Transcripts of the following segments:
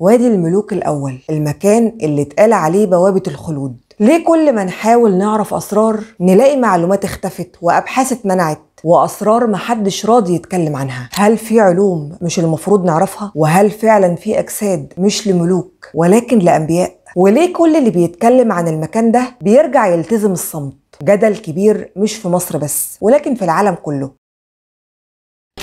وادي الملوك الأول، المكان اللي اتقال عليه بوابة الخلود. ليه كل ما نحاول نعرف أسرار نلاقي معلومات اختفت وأبحاث اتمنعت وأسرار محدش راضي يتكلم عنها؟ هل في علوم مش المفروض نعرفها؟ وهل فعلا في أجساد مش لملوك ولكن لأنبياء؟ وليه كل اللي بيتكلم عن المكان ده بيرجع يلتزم الصمت؟ جدل كبير مش في مصر بس ولكن في العالم كله.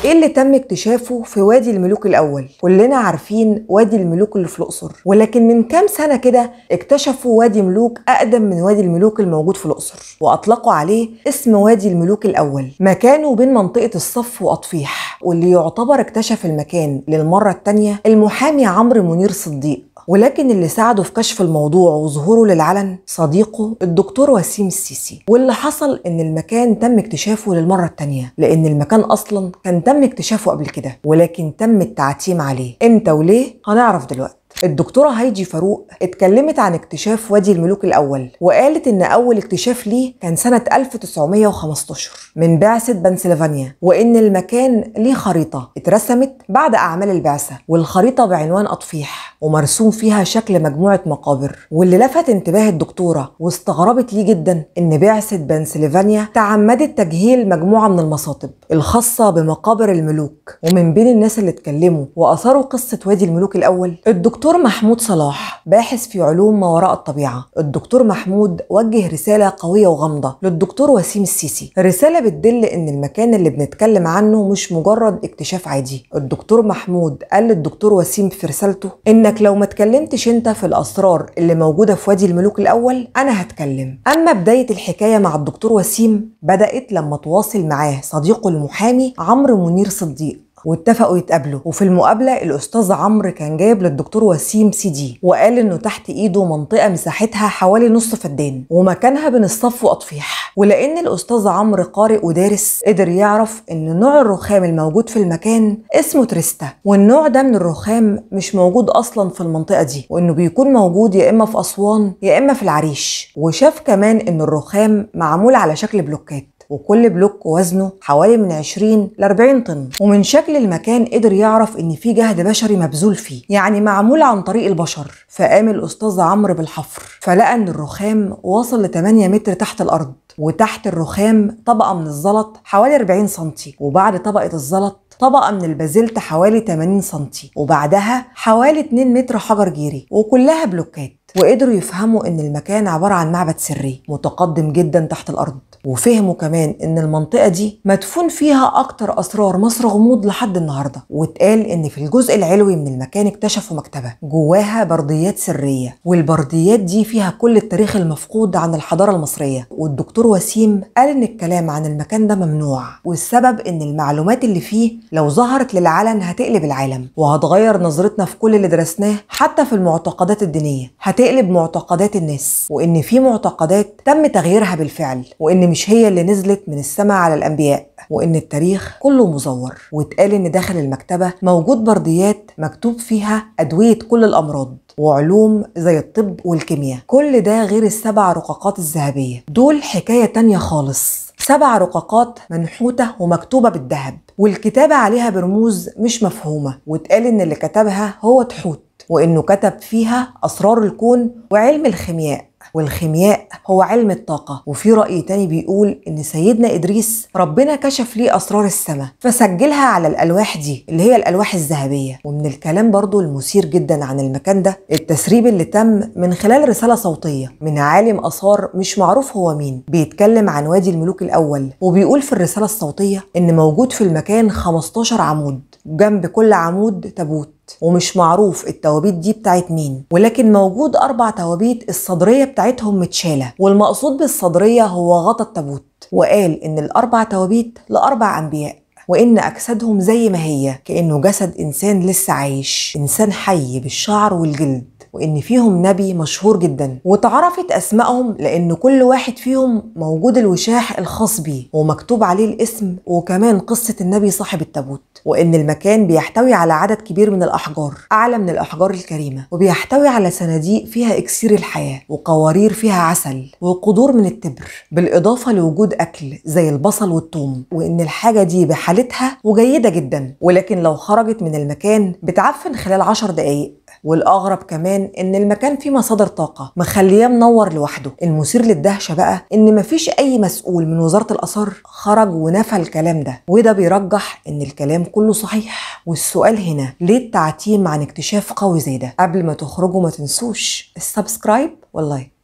ايه اللي تم اكتشافه في وادي الملوك الاول؟ كلنا عارفين وادي الملوك اللي في الاقصر، ولكن من كام سنه كده اكتشفوا وادي ملوك اقدم من وادي الملوك الموجود في الاقصر، واطلقوا عليه اسم وادي الملوك الاول. مكانه بين منطقه الصف واطفيح، واللي يعتبر اكتشف المكان للمره الثانيه المحامي عمرو منير صديق. ولكن اللي ساعده في كشف الموضوع وظهوره للعلن صديقه الدكتور وسيم السيسي. واللي حصل ان المكان تم اكتشافه للمرة التانية، لان المكان اصلا كان تم اكتشافه قبل كده ولكن تم التعتيم عليه. امتى وليه هنعرف دلوقتي. الدكتورة هايجي فاروق اتكلمت عن اكتشاف وادي الملوك الأول، وقالت إن أول اكتشاف ليه كان سنة 1915 من بعثة بنسلفانيا، وإن المكان ليه خريطة اترسمت بعد أعمال البعثة، والخريطة بعنوان أطفيح ومرسوم فيها شكل مجموعة مقابر. واللي لفت انتباه الدكتورة واستغربت ليه جدا إن بعثة بنسلفانيا تعمدت تجهيل مجموعة من المصاطب الخاصة بمقابر الملوك. ومن بين الناس اللي اتكلموا وأثاروا قصة وادي الملوك الأول الدكتور محمود صلاح، باحث في علوم ما وراء الطبيعة. الدكتور محمود وجه رسالة قوية وغامضة للدكتور وسيم السيسي، رسالة بتدل إن المكان اللي بنتكلم عنه مش مجرد اكتشاف عادي. الدكتور محمود قال للدكتور وسيم في رسالته: إنك لو ما اتكلمتش انت في الأسرار اللي موجودة في وادي الملوك الأول أنا هتكلم. أما بداية الحكاية مع الدكتور وسيم بدأت لما تواصل معاه صديقه المحامي عمرو منير صديق، واتفقوا يتقابلوا. وفي المقابله الاستاذ عمرو كان جايب للدكتور وسيم CD، وقال انه تحت ايده منطقه مساحتها حوالي نص فدان ومكانها بين الصف واطفيح. ولان الاستاذ عمرو قارئ ودارس قدر يعرف ان نوع الرخام الموجود في المكان اسمه تريستا، والنوع ده من الرخام مش موجود اصلا في المنطقه دي، وانه بيكون موجود يا اما في اسوان يا اما في العريش. وشاف كمان ان الرخام معمول على شكل بلوكات، وكل بلوك وزنه حوالي من 20 ل 40 طن. ومن شكل المكان قدر يعرف ان في جهد بشري مبذول فيه، يعني معمول عن طريق البشر. فقام الاستاذ عمرو بالحفر فلقى ان الرخام واصل ل 8 متر تحت الارض، وتحت الرخام طبقه من الزلط حوالي 40 سنتي، وبعد طبقه الزلط طبقة من البازلت حوالي 80 سنتي، وبعدها حوالي 2 متر حجر جيري، وكلها بلوكات. وقدروا يفهموا ان المكان عبارة عن معبد سري متقدم جدا تحت الارض. وفهموا كمان ان المنطقة دي مدفون فيها اكتر اسرار مصر غموض لحد النهاردة. واتقال ان في الجزء العلوي من المكان اكتشفوا مكتبة جواها برديات سرية، والبرديات دي فيها كل التاريخ المفقود عن الحضارة المصرية. والدكتور وسيم قال ان الكلام عن المكان ده ممنوع، والسبب ان المعلومات اللي فيه لو ظهرت للعلن هتقلب العالم وهتغير نظرتنا في كل اللي درسناه، حتى في المعتقدات الدينية هتقلب معتقدات الناس، وان في معتقدات تم تغييرها بالفعل، وان مش هي اللي نزلت من السماء على الانبياء، وان التاريخ كله مزور. واتقال ان داخل المكتبة موجود برديات مكتوب فيها ادوية كل الامراض وعلوم زي الطب والكيمياء. كل ده غير ال7 رقاقات الذهبية، دول حكاية تانية خالص. 7 رقاقات منحوتة ومكتوبة بالذهب، والكتابة عليها برموز مش مفهومة. واتقال ان اللي كتبها هو تحوت، وانه كتب فيها اسرار الكون وعلم الخيمياء، والخيمياء هو علم الطاقة. وفي رأي تاني بيقول ان سيدنا إدريس ربنا كشف ليه اسرار السماء فسجلها على الالواح دي اللي هي الالواح الذهبية. ومن الكلام برضو المثير جدا عن المكان ده التسريب اللي تم من خلال رسالة صوتية من عالم آثار مش معروف هو مين، بيتكلم عن وادي الملوك الاول. وبيقول في الرسالة الصوتية ان موجود في المكان 15 عمود، جنب كل عمود تابوت، ومش معروف التوابيت دي بتاعت مين، ولكن موجود 4 توابيت الصدرية بتاعتهم متشالة، والمقصود بالصدرية هو غطا التابوت. وقال ان ال4 توابيت ل4 أنبياء، وإن أجسادهم زي ما هي كأنه جسد إنسان لسه عايش، إنسان حي بالشعر والجلد، وإن فيهم نبي مشهور جدا. واتعرفت أسمائهم لأن كل واحد فيهم موجود الوشاح الخاص بيه ومكتوب عليه الاسم وكمان قصة النبي صاحب التابوت. وإن المكان بيحتوي على عدد كبير من الأحجار أعلى من الأحجار الكريمة، وبيحتوي على صناديق فيها إكسير الحياة وقوارير فيها عسل وقدور من التبر، بالإضافة لوجود أكل زي البصل والثوم. وإن الحاجة دي بحالتها وجيدة جدا، ولكن لو خرجت من المكان بتعفن خلال 10 دقايق. والأغرب كمان إن المكان فيه مصادر طاقة مخليه منور لوحده. المثير للدهشة بقى إن مفيش أي مسؤول من وزارة الآثار خرج ونفى الكلام ده، وده بيرجح إن الكلام كله صحيح. والسؤال هنا، ليه التعتيم عن اكتشاف قوي زي ده؟ قبل ما تخرجوا ما تنسوش السبسكرايب واللايك.